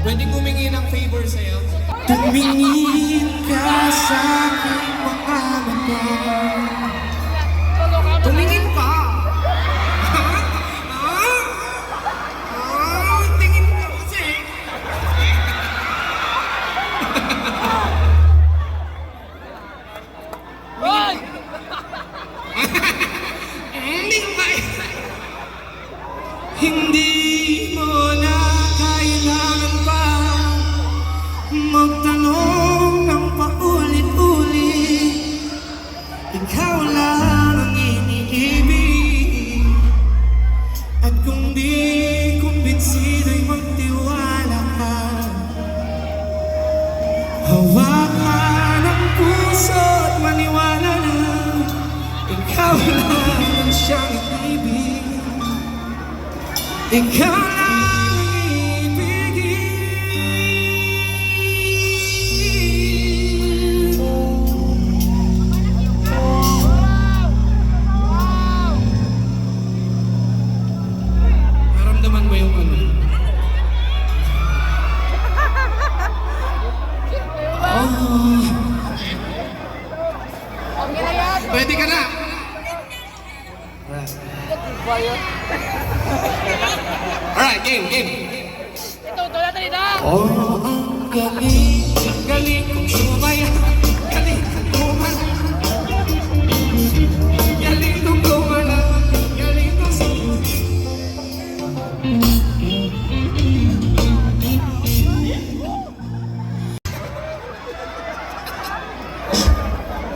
Pwede humingi ng favor sa'yo? Tumingin ka sa aking mga mata. Tumingin ka! Tingin ka kasi. Hindi ba? Hindi mo na kailangan pa magtanong ng paulit-ulit. Ikaw lang ang iniibig. At kung di kumbinsido'y magtiwala ka. Hawakan ang puso at maniwala na ikaw lang ang siyang ibig. Ikaw lang ang ibigin. Naramdaman mo yung ano? Pwede ka na! Alright, game. Oh, ang galing, galing kong sumaya. Galing kong kumala. Galing kong kumala. Galing kong sumaya.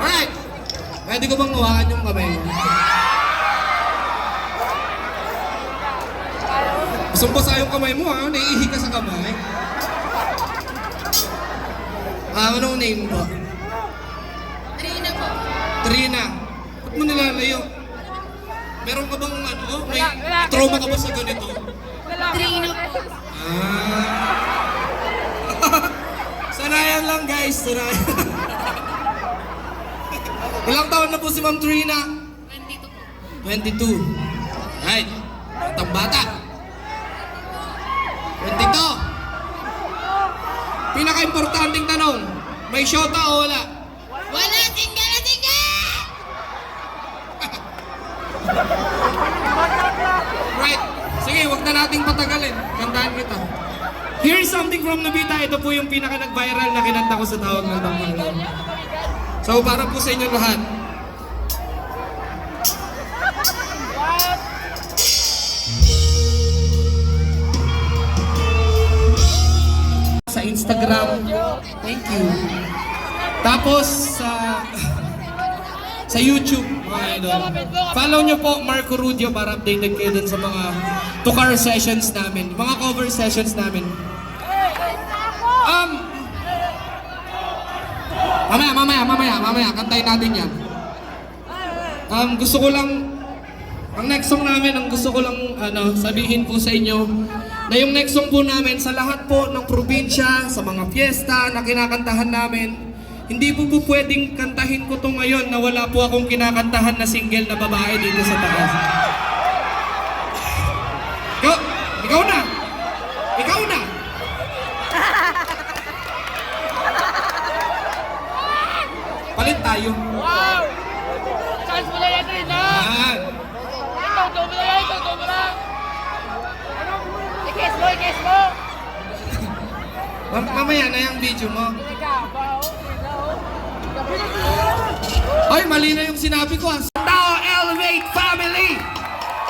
Alright! Pwede ko bang hawakan yung kamay mo? Basang-basa yung kamay mo ha, naiihi ka sa kamay. Anong name mo? Trina po. Trina. Ba't mo nilalayo? Meron ka bang ano? May trauma ka ba sa ganito? Trina po. Sanayan lang guys, sanayan. Ilang taon na po si Ma'am Trina? 22 po. 22. Right. Batang bata. 22. Pinaka-importanting tanong, may syota o wala? Wala! Single na single! Right. Sige, wag na nating patagalin. Kantahan kita. Here's something from Nobita. Ito po yung pinaka-nag-viral na kinanta ko sa tawag ng Tambalan. So, para po sa inyo lahat. Sa Instagram. Thank you. Tapos sa YouTube, mga idol. Follow nyo po Marco Rudio para updated kayo dun sa mga tukar sessions namin, mga cover sessions namin. Mamaya, kantayin natin yan. Gusto ko lang, ang next song namin, ang gusto ko lang sabihin po sa inyo, na yung next song po namin sa lahat po ng probinsya, sa mga fiesta na kinakantahan namin, hindi po pwedeng kantahin ko to ngayon na wala po akong kinakantahan na single na babae dito sa taas. Ikaw na! Ikaw na! Palit tayo. Wow! Chance mo na yan rin, ha? Yan. Ito mo na yan, ito mo na. I-kiss mo! Mamaya na yung video mo. Ikaw, bao, Ay, mali na yung sinabi ko. Tao Elevate Family!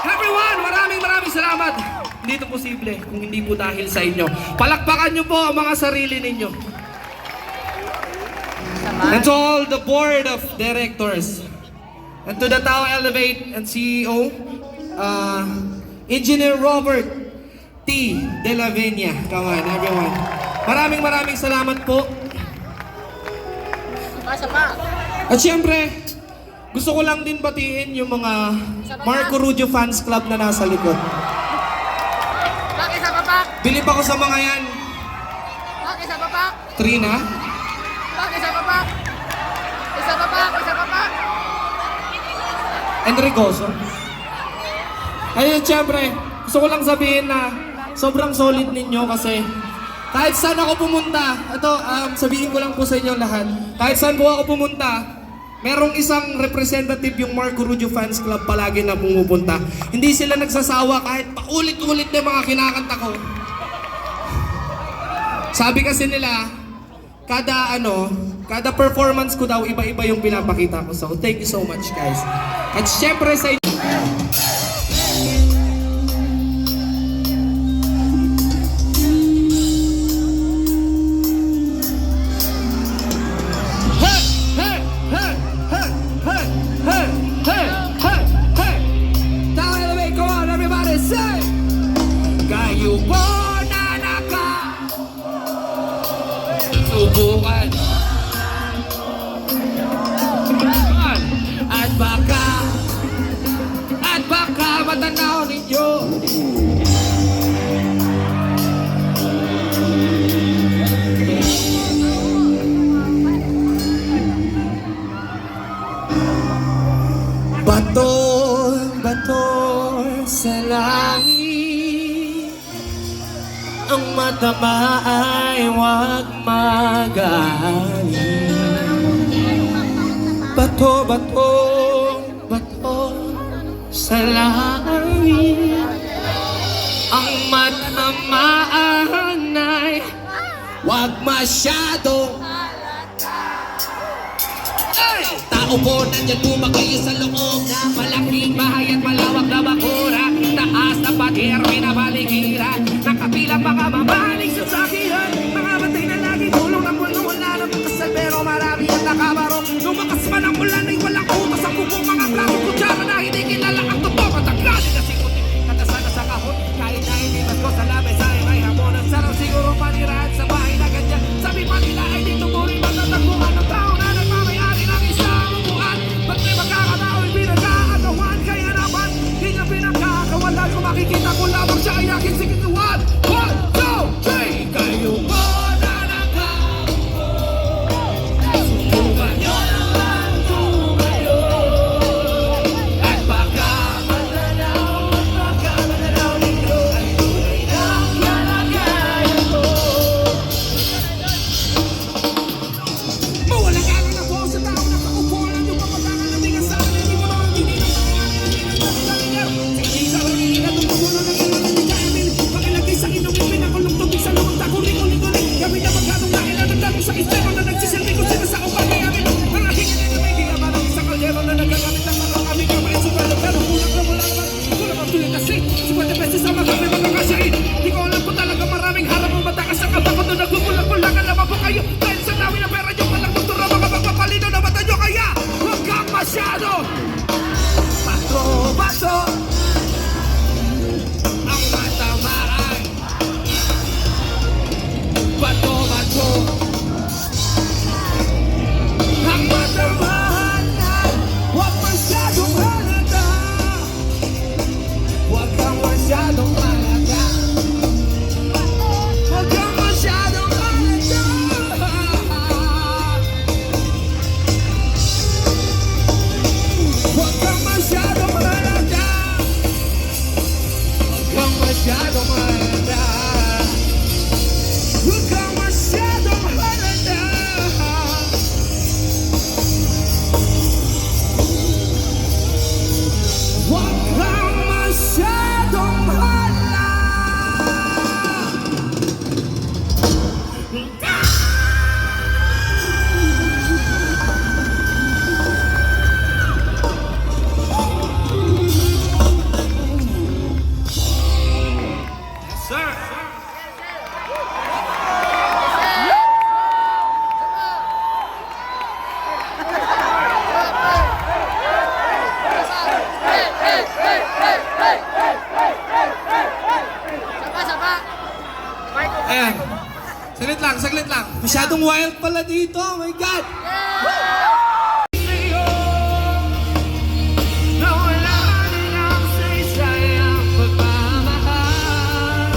Everyone, maraming salamat. Hindi ito posible kung hindi po dahil sa inyo. Palakpakan nyo po ang mga sarili ninyo. And to all the board of directors. And to the Tao Elevate and CEO, Engineer Robert T. De La Venia. Come on, everyone. Maraming salamat po. At syempre, gusto ko lang din batiin yung mga Marco Rudio Fans Club na nasa likod. Bakit sa papak? Bilib ako sa mga yan. Bakit sa papak? Trina? Bakit sa papak? Isa papak? Enricoso? Ayun, syempre, gusto ko lang sabihin na sobrang solid ninyo kasi Kahit saan ako pumunta, ito, sabihin ko lang po sa inyo lahat. Kahit saan po ako pumunta, merong isang representative yung Marco Rubio Fans Club palagi na pumupunta. Hindi sila nagsasawa kahit paulit-ulit na yung mga kinakanta ko. Sabi kasi nila, kada performance ko daw, iba-iba yung pinapakita ko. So, thank you so much, guys. At syempre sa inyo, subukan at baka matanaw ninyo bato sa langit ang matama ay huwag magaling. Bato sa langit ang matamaan ay huwag masyadong. Tao po, nandyan po ba kayo sa loob na malaking bahay at malawak na bakura? Taas na pader, pinabalikiran nakapilang mga mamahaling sasakihan. Mga batay na lagi tulong ng mundo, wala na makasal pero marami ang nakabarong. Lumakas man ang ulan ay walang utas ang bubong mga plato kutsara na hindi kilala ang totoo. Mataglanin na sikutin, katasana sa kahon kahit na hindi mas ko sa lamesa ay may hamon. Ang sarap siguro panirahan sa bahay na ganyan. Sabi pa nila ay dito mo rin matatagpuan ng tao na nagmamayari ng isang upuan. Ba't may magkakatao'y pinagkakagawan? Kaya naman, di niya pinagkakawalan. Kung makikita ko lamang siya ay aking sikituan. 1, 2, 3, kayo po na nakaupo. Subukan niyo naman tumayo. At baka matanaw ninyo ay tunay na kalagayan ko. Mawala ka na po sa tao na kaupo. Alam niyo ba pagkakan ng bigas sa akin? Hindi mo naman hindi na pangalan. Sige, sa rin na tumutulo ng ilan ng tigayamin. Pakilagay sa inumin, pinakulong tubig sa loob. Takuling-uling-uling. Kami na magkatong nakilan ng dami sa istero na nagsisilbi ko sila sa umpagay amin. Ang aking ina na may diyaman ng isang kaldero na nagagamit ng mga aming kamay. Subalog pero kulang na wala naman. Kulang ang tuloy kasi 50 pesos sa mga kami mga kasyain. Di ko alam po talaga maraming harap ang matakas ang kabako doon nagkukulang-kulangan naman po kayo. Dahil sa dami na pera nyo walang doktor na mga magpapalino na mata nyo kaya huwag kang masyado bato ang matamaan. Bato ang matamaan ay huwag masyadong halata. Huwag kang masyadong halata. Huwag kang masyadong halata. Huwag kang masyadong halata. Huwag kang masyadong halata. Huwag kang masyadong halata. Huwag kang masyadong halata. Sir! Sapa. ayan. Saglit lang. Masyadong wild pala dito. Oh my God! Na wala nilang saysay ang pagmamahal.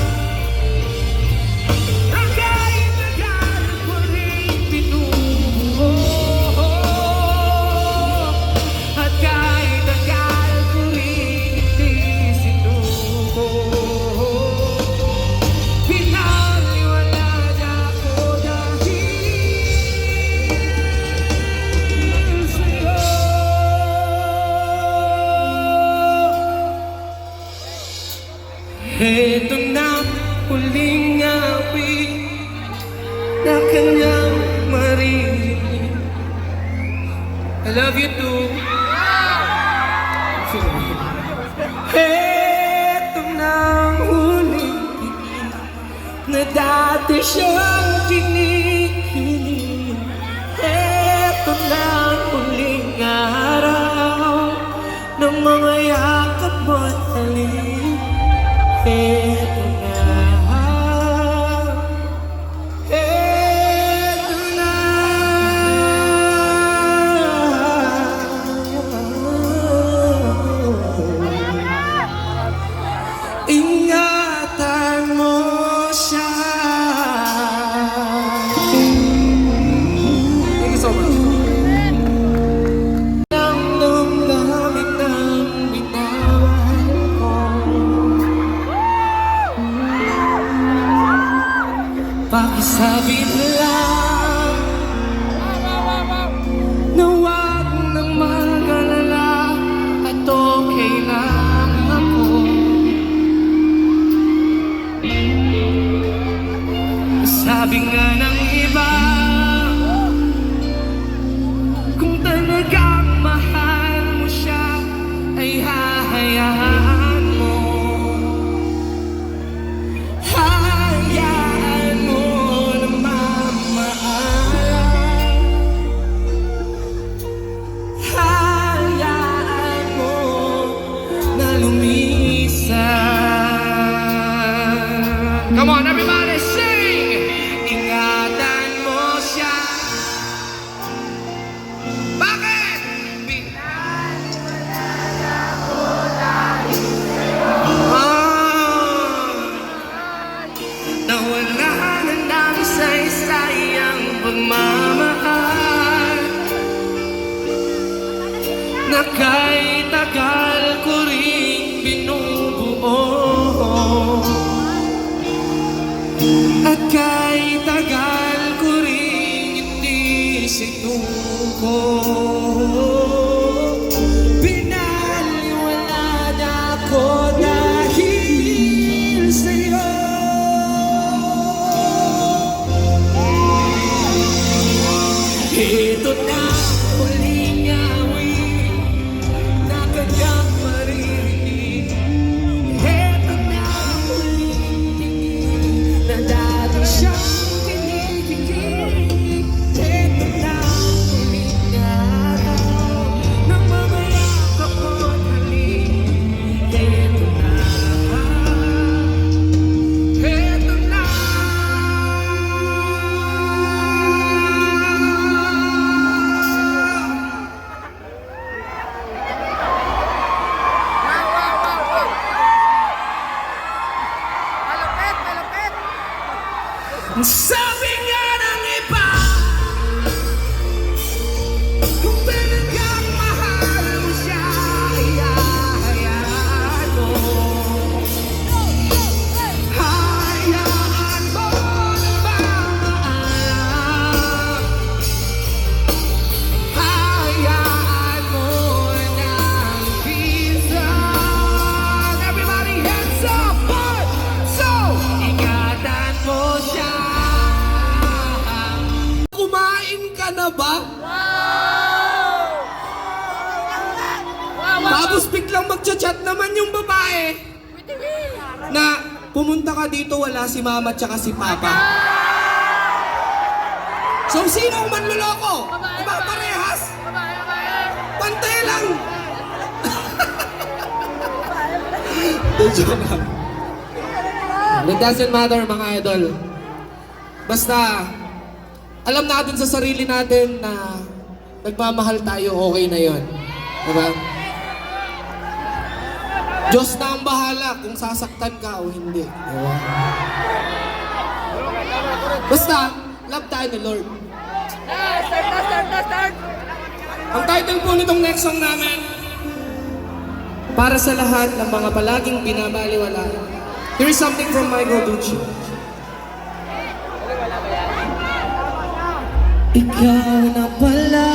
Ang kahit na galit ko rin pinubuo. At kahit na galit ko rin hindi sinuko. Pinaliwanag Heto na huling awit na kanyang marinig. I love you too. Heto na huling tinig na dati siyang kinikilig. Heto na huling araw ng mga yakap mo't halik. Heto na, heto na. Ingatan mo siya. Thank you so much. Ang damdamin ng binawan ko, pakisabi na lang na huwag nang mag-alala at okay lang ako. Sabi nga ng iba, kung talagang mahal mo siya, ay hahayaan mo. Hayaan mo na mamaalam. Hayaan mo na lumisan. Come on, everybody, sing! Ingatan mo siya. Bakit? Nawala na ng saysayang pagmamahal na kay tagal ko rin binubuo at kay tagal ko rin hindi sinuko. Pinaliwanag ako dahil sa'yo. Ito na huling awit na kanyang maririnig. Ito na huling tingin na dati siyang kinikilig. Ito na huling araw ng mga yakap mo't halik. Ito na, ito na. Malupit, malupit. Sabi nga ng iba, kung talagang mahal mo siya, hayaan mo. Hayaan mo na mamaalam. Hayaan mo na lumisan. Everybody hands up, boy! So, ingatan mo siya. Kumain ka na ba? Tapos biglang magchat-chat naman yung babae na pumunta ka dito, wala si mama at si papa. So sino ang manloloko? Diba parehas? Pantay lang! Joke lang. It doesn't matter mga idol. Basta alam natin sa sarili natin na nagmamahal tayo, okay na yon. Diba? Diyos na ang bahala kung sasaktan ka o hindi. Diba? Basta, love tayo ni Lord. Start. Ang title po nitong next song namin, para sa lahat ng mga palaging binabaliwala. Here's something from Michael Ducci. Ikaw na pala.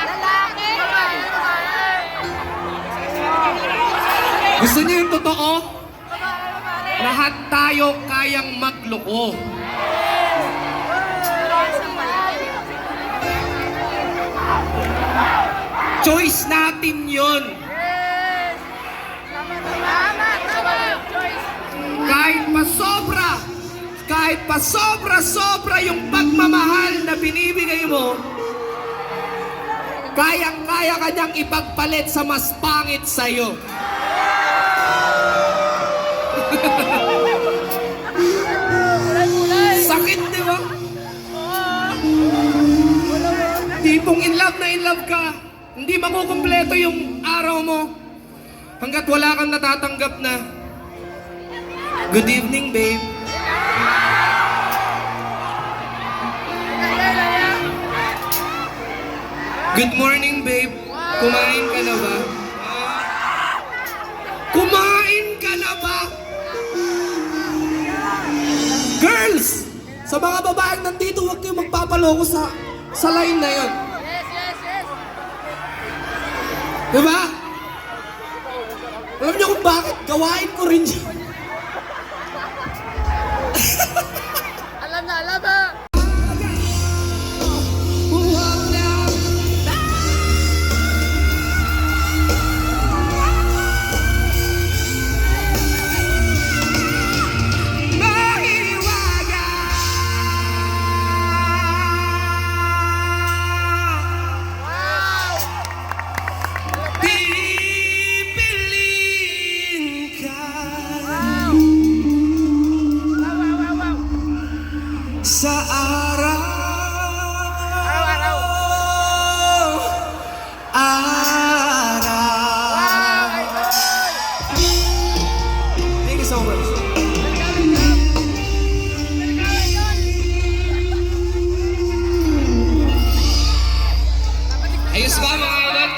Lalaki! Gusto niyo yung totoo? Lahat tayo kayang magloko. Choice natin yun. Yes! Tama! Choice! Kahit pa sobra yung pagmamahal na binibigay mo, kayang-kaya ka niyang ipagpalit sa mas pangit sa'yo. Kulay! Sakit, di ba? Tipong in love ka. Hindi makukumpleto yung araw mo hanggat wala kang natatanggap na good evening, babe. Good morning, babe. Kumain ka na ba? Kumain ka na ba? Girls! Sa mga babaeng nandito, huwag kayong magpapaloko sa line na yon. Yes! Diba? Alam niyo kung bakit? Gawain ko rin yun. Alam na! Wow! Pipiliin ka Wow! sa araw. Araw! Thank you so much. Ayos ba mga idol?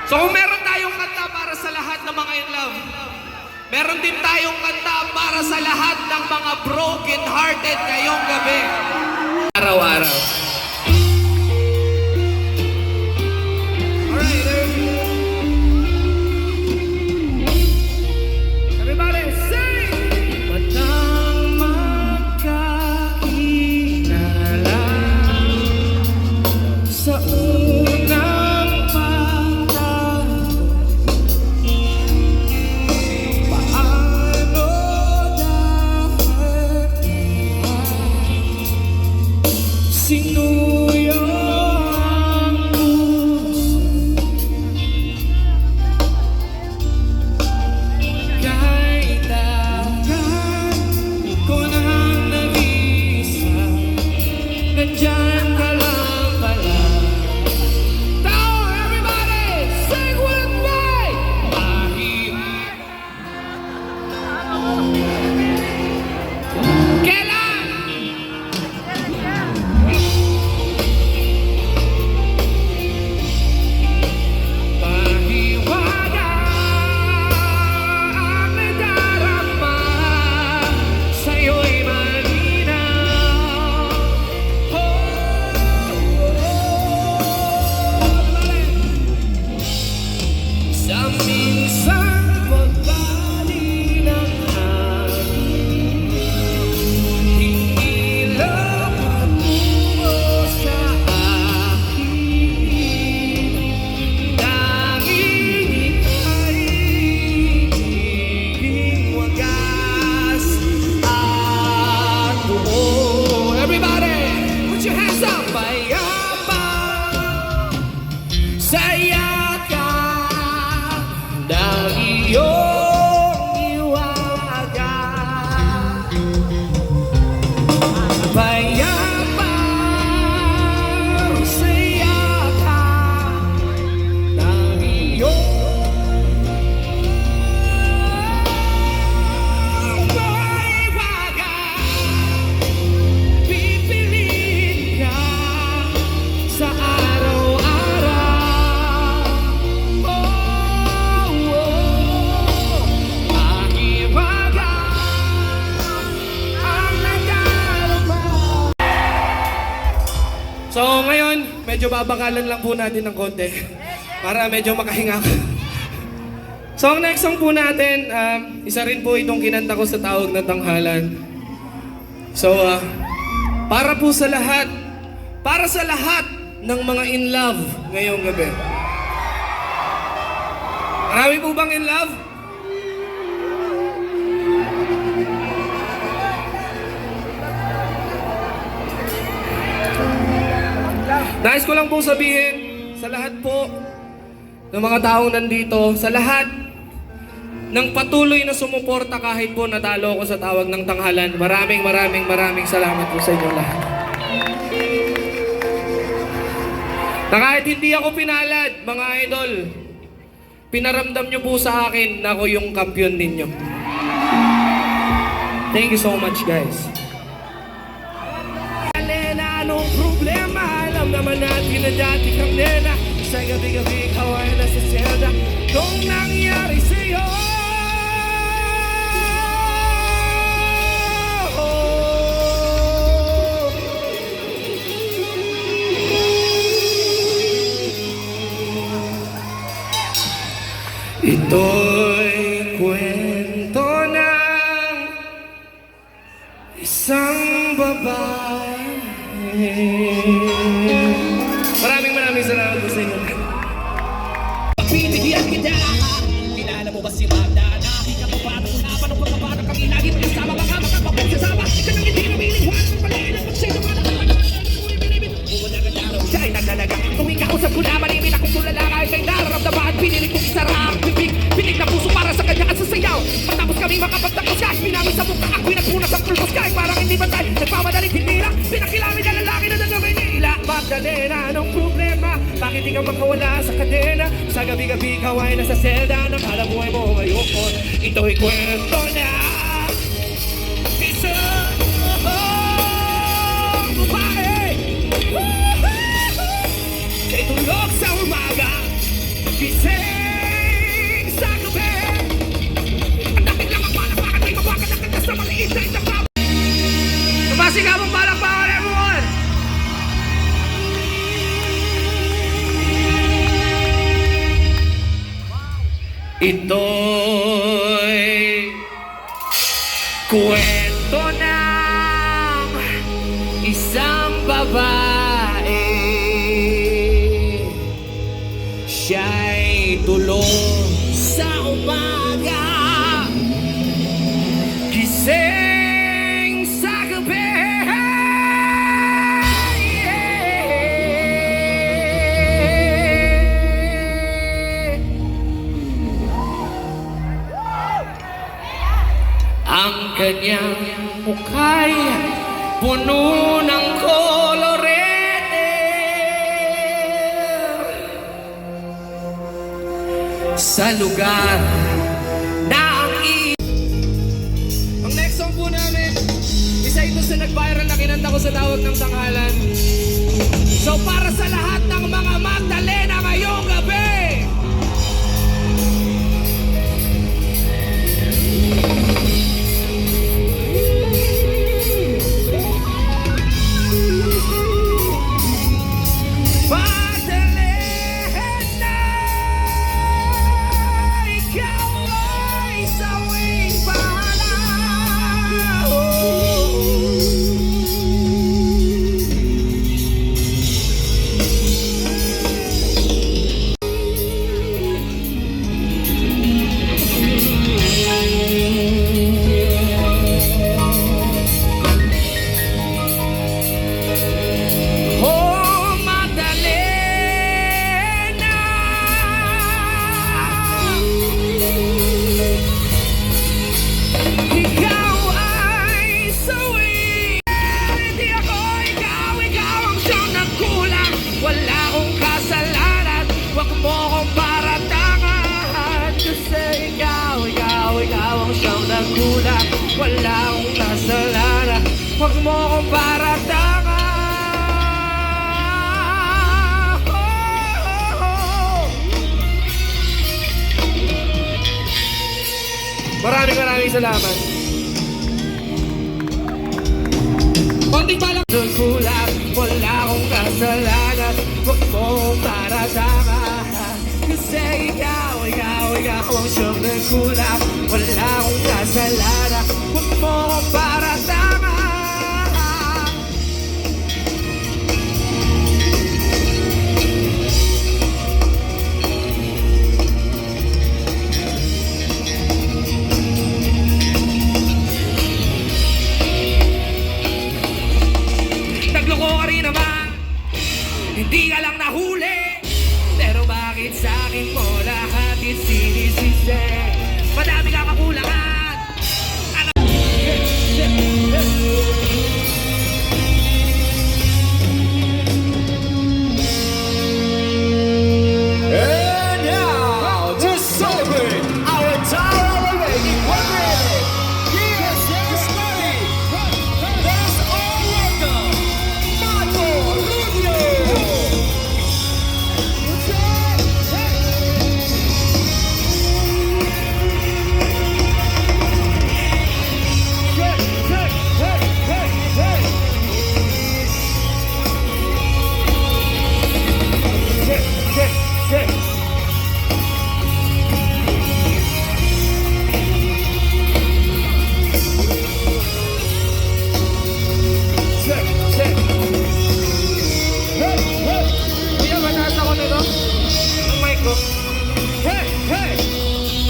So kung meron tayong kanta para sa lahat ng mga in love, meron din tayong kanta para sa lahat ng mga broken hearted ngayong gabi. Araw-araw. Alright, everybody sing! Patang magkakilala sa unang pagtagpo, paano dahil sinuyo ang puso, kahit agad ko nang nabisa, nandyan ka lang pala. Now everybody sing with me! Kailan? Pahiwaga ang nadarama sa'yo'y malinaw. Sa minsan pagbali ng hangin, hindi lang patungo sa akin, tanging ika'y higing wagas at buo. Everybody, put your hands up! Payapa saya ka ng iyong iwaga. Payapa saya ka ng iyong iwaga. Pipiliin ka sa araw-araw. Ang iwaga ang nadarama. So ngayon, medyo babakalan lang po natin ng konti. Para medyo makahinga ka. So ang next song po natin, isa rin po itong kinanta ko sa Tawag ng Tanghalan. So, para po sa lahat, para sa lahat ng mga in love ngayong gabi. Marami po bang in love? Nais ko lang po sabihin sa lahat po ng mga taong nandito, sa lahat ng patuloy na sumuporta kahit po natalo ako sa Tawag ng Tanghalan. Maraming salamat po sa inyo lahat. Na kahit hindi ako pinalad, mga idol, pinaramdam nyo po sa akin na ako yung kampiyon ninyo. Thank you so much, guys. Alena, anong problema? Alam naman natin na dati kang nena. Sa gabi-gabi, kaway na sa selda. Kung nangyari sa'yo, ito'y kwento ng isang babae. Maraming salamat po sa inyo. Pinigyan kita. Kilala mo ba si Magda? Nakika mo ba? Usapan ng pagkabata kami lagi mo kasama. Baka makapagpagsasama. Ika nang hindi namiliwan. Pagpalain ang pagsayang mga siya ay naglalaga. Kung ikausap ko na malimit akong tulala kahit may nararamdaman. Pinilig kong isara ang bibig. Pinig na puso para sa kanya at sasayaw. Matapos kami makapagtapos kahit pinamit sa mukha. Ako'y nagpunas ang pulpos kahit parang hindi ba tayo nagpamadaling hindi lang. Pinakilala niya lalaki na nagawin nila. Magdalena, anong problema? Bakit di ka makawala sa kadena? Sa gabi-gabi kaway na sa selda. Nakala buhay mo ngayon. Ito'y kwento na isang babae. Siya'y tulog sa umaga, gising sa gabi. Ang dating lang ang palakpakan, may mabakan na kanya sa maliit na itakap. Tumasing ka mong palakpakan, everyone! Ito'y kwento ng isang babae. Siya'y tulog sa umaga, gising sa gabi. Ang kanyang mukha'y puno ng kolorete. Sa lugar na Ang next song po namin, isa ito sa nag-viral na kinanta ko sa Tawag ng Tanghalan. So para sa lahat ng mga Magdalena ngayong gabi, Magdalena, ikaw ay sawing bahala. Oh, Magdalena, ikaw ay sawing. Hindi ako ikaw ang siyang nagkulang. Wala akong kasalanan, wag mo akong paratangan. Kasi ikaw ang siyang nagkulang. Wala akong kasalanan, wag mo akong paratangan. Maraming salamat. Konting balak. Nagkulang, wala akong kasalanan, wag mo para sa ikaw ang siyang nagkulang. Wala akong kasalanan, huwag mo akong paratangan. Nagloko ka rin naman, hindi ka lang nahuli. Pero bakit sa akin mo lahat isinisisi? Madami kang kakulangan. And now, to celebrate our Tower Away 100 years history, let's all welcome Michael Rubio! Kuya, mataas ako nito. Ang mic ko. Hey, hey!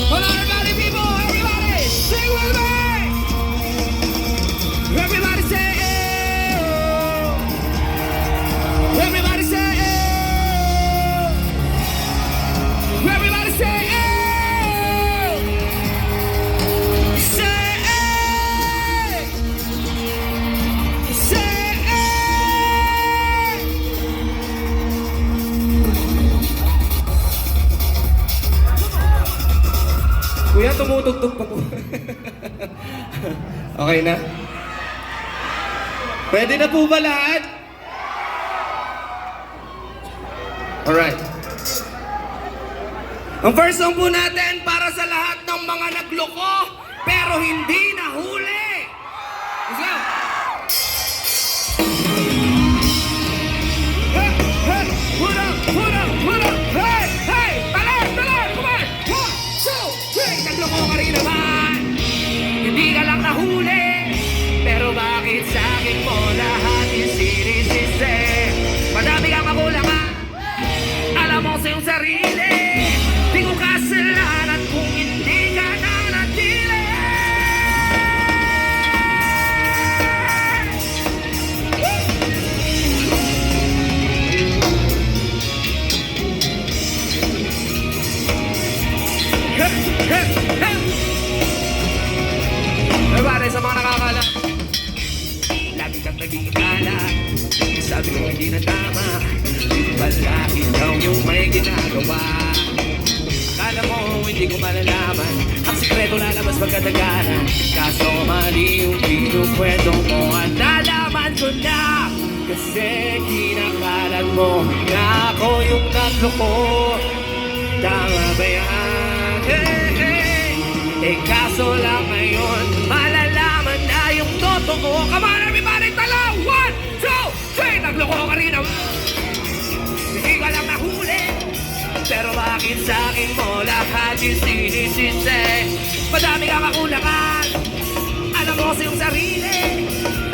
Hold on, everybody, people! Everybody! Sing with me! Everybody say, "Ew." Everybody say, "Ew." Everybody say, "Ew." Say, "Ew." Say, "Ew." Kuya, tumutugtog pa po. Okay na? Pwede na po ba lahat? Alright. Ang first song po natin para sa lahat ng mga nagloko pero hindi nahuli. Let's go! Hey, hey, put up, put up, put up, hey, hey, talan, talan, come on, 1, 2, 3, nagloko ka rin naman, hindi ka lang nahuli, pero bakit sa akin mo lahat isinisisi? Madami kang kakulangan, alam mo sa iyong sarili, di ko kasalanan kung hindi ka nanatili. Everybody, sa mga nakakala, lagi kang nag-iikala, sabi ko hindi na tama, wala ikaw yung may ginagawa. Akala mo hindi ko malalaman, ang sikreto lalabas pagkatagalan, kaso mali yung pinukwento mo at nalaman ko na, kasi kinakalat mo na ako yung nagloko. Tama ba yan? Hey, hey. Eh kaso lang ngayon, malalaman na yung totoo. Come on everybody, tala! 1, 2, 3! Nagloko ka rin naman. Hindi ka lang nahuli, pero bakit sa akin mo lahat yung sinisisi? Madami kang kakulangan, alam mo sa iyong sarili,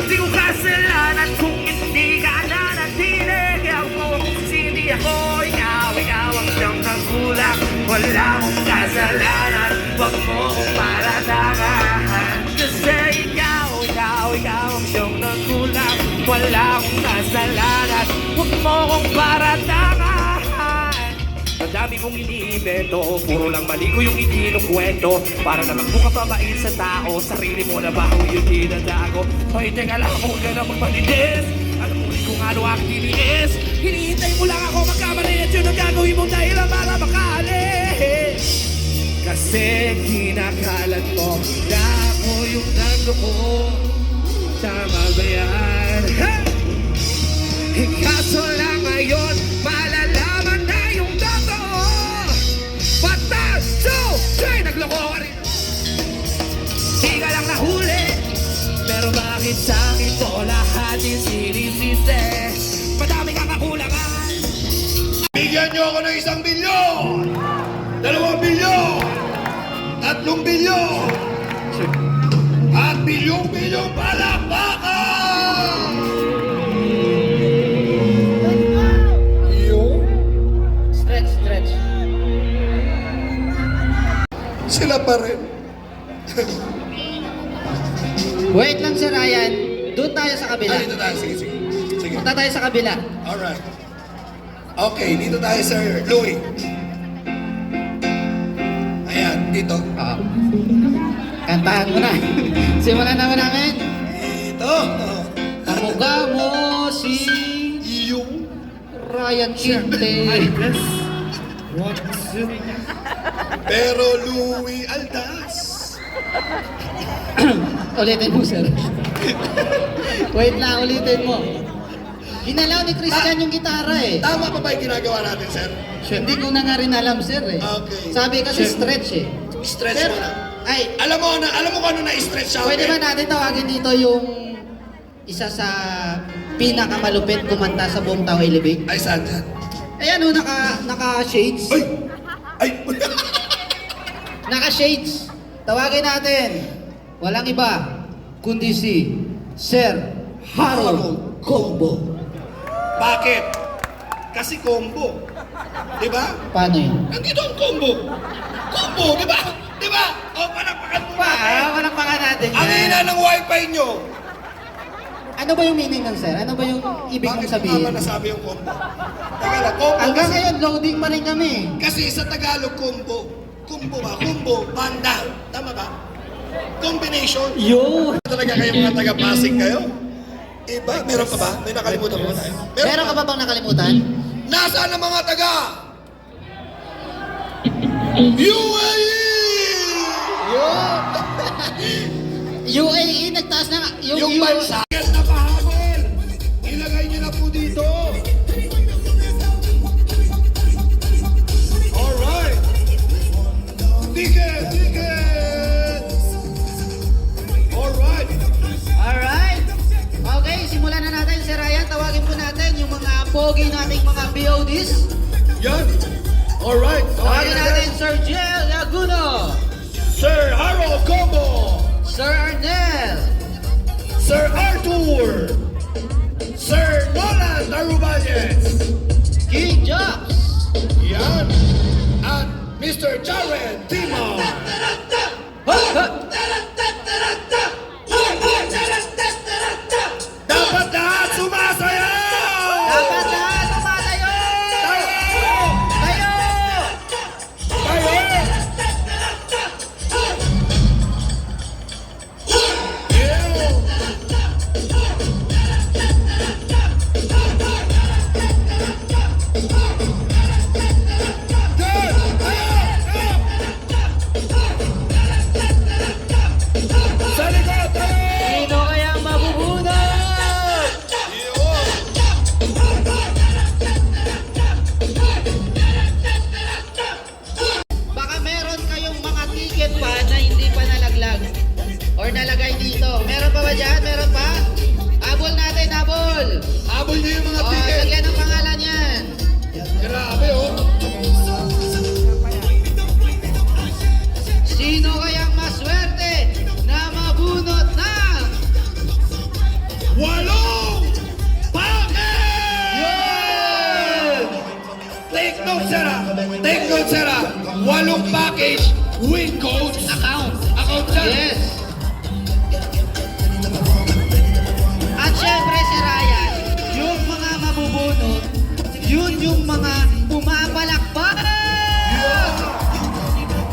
di ko kasalanan kung hindi ka nanatili. Kaya mo kung hindi ako, ikaw ang siyang nagkulang. Wala akong kasalanan, wag mo kong paratangan. Kasi ikaw ang siyang nagkulang. Wala akong kasalanan, wag mo kong paratangan. Madami mong iniimbento, puro lang mali ko yung ikinukwento. Para naman bukapabait sa tao, sarili mo na ba yung tinatago? Hoy, teka lang, huwag ka na magpanilis. Alam mo rin kung ano ang tiniis. Hinihintay mo lang ako magkamali at yun ang gagawin mo dahilan para makaalis. Kasi kinakalat mo na ako yung nagloko. Tama ba yan? Kaso lang ngayon, malalaman na yung totoo. Patas, 2, 3, nagloko ka rin. Di ka lang nahuli, pero bakit sa akin mo lahat yung sinisisi? Madami kang kakulangan. Bigyan niyo ako ng 1 bilyon! 2 bilyon! 3 bilyon! At bilyong-bilyong palakpakan! Yung Stretch, stretch. sila pa rin. Wait lang, Sir Ryan. Doon tayo sa kabila. Dito tayo, sige, sige. Sige. Punta tayo sa kabila. Alright. Okay, dito tayo, Sir Louie. Ayan, dito. Oo. Kantahan mo na. Simulan naman namin. Dito. Kamukha mo si Yung Ryan Kinte. pero Louie Aldas. Ulitin mo, sir. Wait lang, ulitin mo. Ginalaw ni Christian yung gitara eh. Tama pa ba yung ginagawa natin, sir? Hindi ko na nga rin alam, sir eh. Okay. Sabi kasi stretch eh. Stretch Sir, mo na. ay, Alam mo kung ano na-stretch sa pwede ba akin? natin tawagin dito yung isa sa pinakamalupit kumanta sa buong Tao Ilibig? Ay, saan yan? Ayan o, naka-shades. Ay! Ay! Naka-shades. Tawagin natin. Walang iba, kundi si Sir Harold Combo. Bakit? Kasi combo. Di ba? Paano yun? Nandito ang combo. Combo, di ba? Di ba? O, palakpakan mo natin. Walang paka natin. Ang hina ng wifi nyo. Ano ba yung meaning ng sir? Ano ba yung ibig mong Bakit sabihin? mo nasabi yung combo? Teka lang, combo Hanggang kasi, ngayon, loading pa rin kami. kasi sa Tagalog, combo. Combo ba? Combo, banda. Tama ba? Combination. Yo! Talaga kayo mga taga-Pasig kayo? Iba? Meron pa ba? May nakalimutan mo tayo? Meron ka ba bang nakalimutan? Nasaan ang mga taga? UAE! Yo! UAE, nagtaas na nga. Yung bansa na pahabol! Ilagay niyo na po dito! Alright! Ticket! Ticket! Alright! Alright. Okay, simulan na natin, Sir Ryan. Tawagin po natin yung mga pogi nating mga BODs. Yan! Alright! Tawagin natin Sir Jel Laguno, Sir Harold Combo! Sir Arnel, Sir Arthur! Sir Nolan Tarubayes! King Jobs, Yan! At Mr. Jared Timar! Dapat lahat sumasayaw! dapat lahat tumatayo! Tayo! Tayo! Tayo! Ew! Good! Sa likod! Tayo! Sino kaya mabubunot? Yun! Baka meron kayong mga ticket pa na hindi pa nalaglag or nalagay dito. Meron pa ba dyan? Meron pa? Habol natin, habol! Habol niyo yung mga O, ticket! lagyan ng pangalan yan. Grabe oh! Sino kayang maswerte na mabunot ng 8 package! Yun! Take note, Sarah! Take note, Sarah! 8 package with codes. Account. Account, sir. Yes. At syempre si Ryan, yung mga mabubunot, yun yung mga pumapalakpak.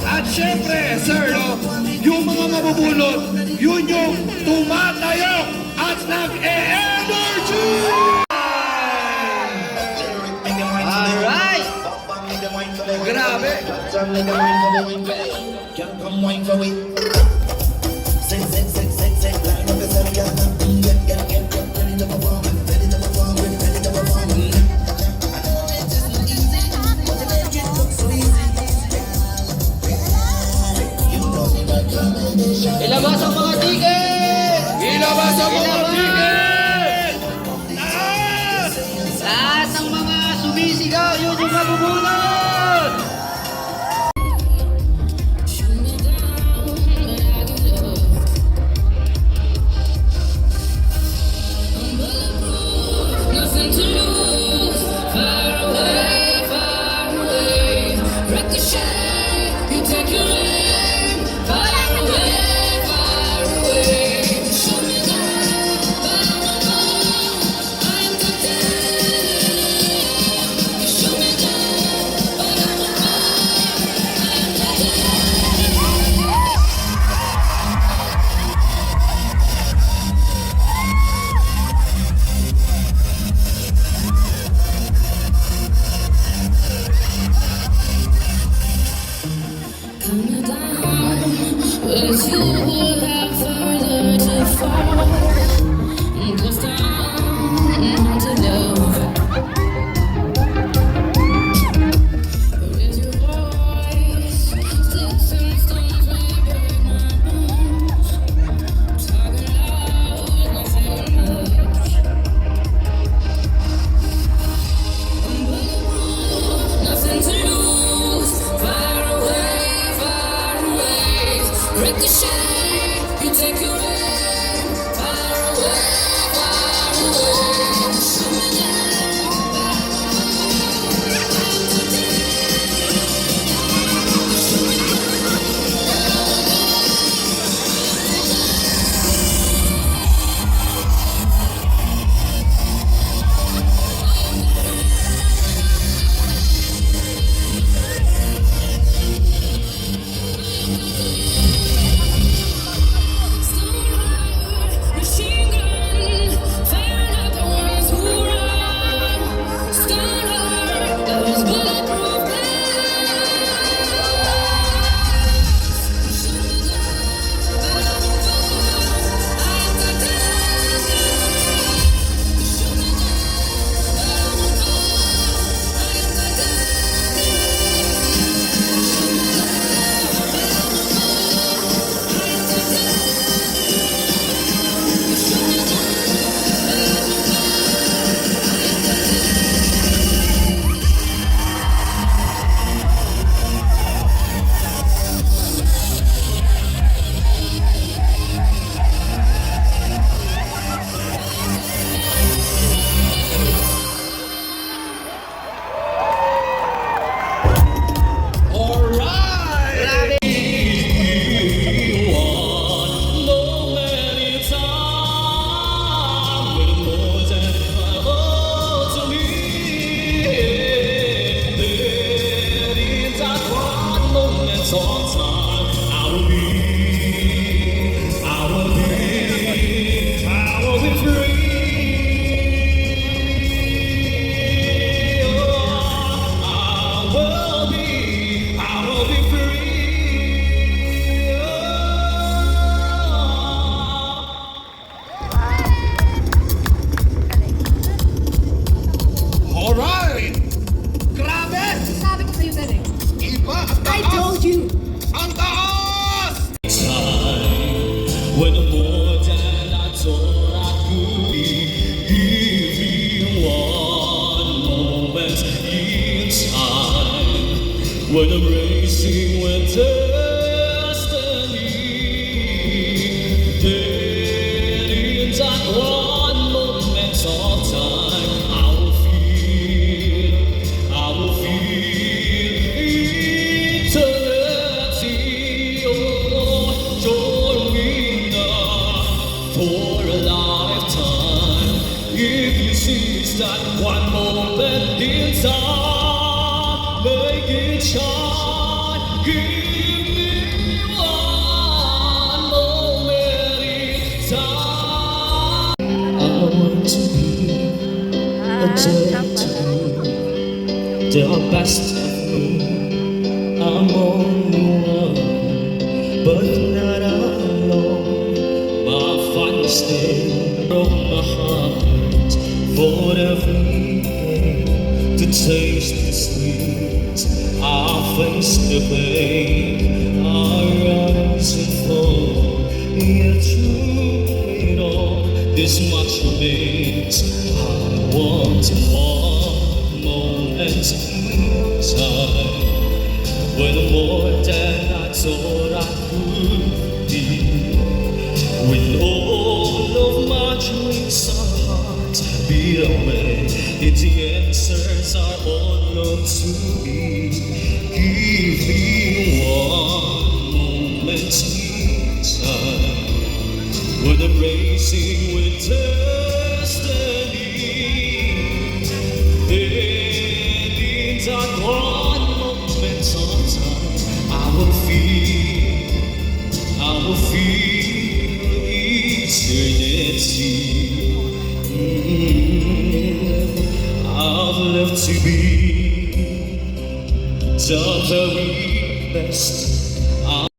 At syempre, sir, no, yung mga mabubulot, yun yung tumatayo at nag-e-energy! Alright. Grabe! Ilabas ang mga ticket! Ilabas ang mga Ilabas! ticket! Taas! Lahat ng mga sumisigaw, yun yung mabubunot! But you would have further to fall. Cause I'm to love. Raise your voice. Sticks and stones may break my bones. Talking loud, nothing much. I'm bulletproof, nothing to lose. Far away, far away. Ricochet, you take your aim. Far away, far away. Shoot me down, machine gun, firing at the ones who run. Stunner, those bulletproof Alright! Alright! Grabe! Sabi ko sa'yo, Derek. Iba, ang I taas! told you. Ang taas! When more than I thought I could give me one moment in time. When I'm racing with destiny, then in that one moment of time, I will feel eternity. Oh, join me now for a lifetime. If you seize that one moment in time, make it shine. Give me one moment in time. I want to be a gentleman, the best of me. I'm only one, but not alone. My final stay broke my heart for every day to taste the sweet. I face the pain, I rise and fall. Yet through it all, this much remains. I want one moment in time. When more than I thought I could be. When all of my dreams are hard beat away, if the answers are all known to me, give me one moment in time. When I'm racing with destiny, then in that one moment of time, I will feel eternity. I've lived to be the very best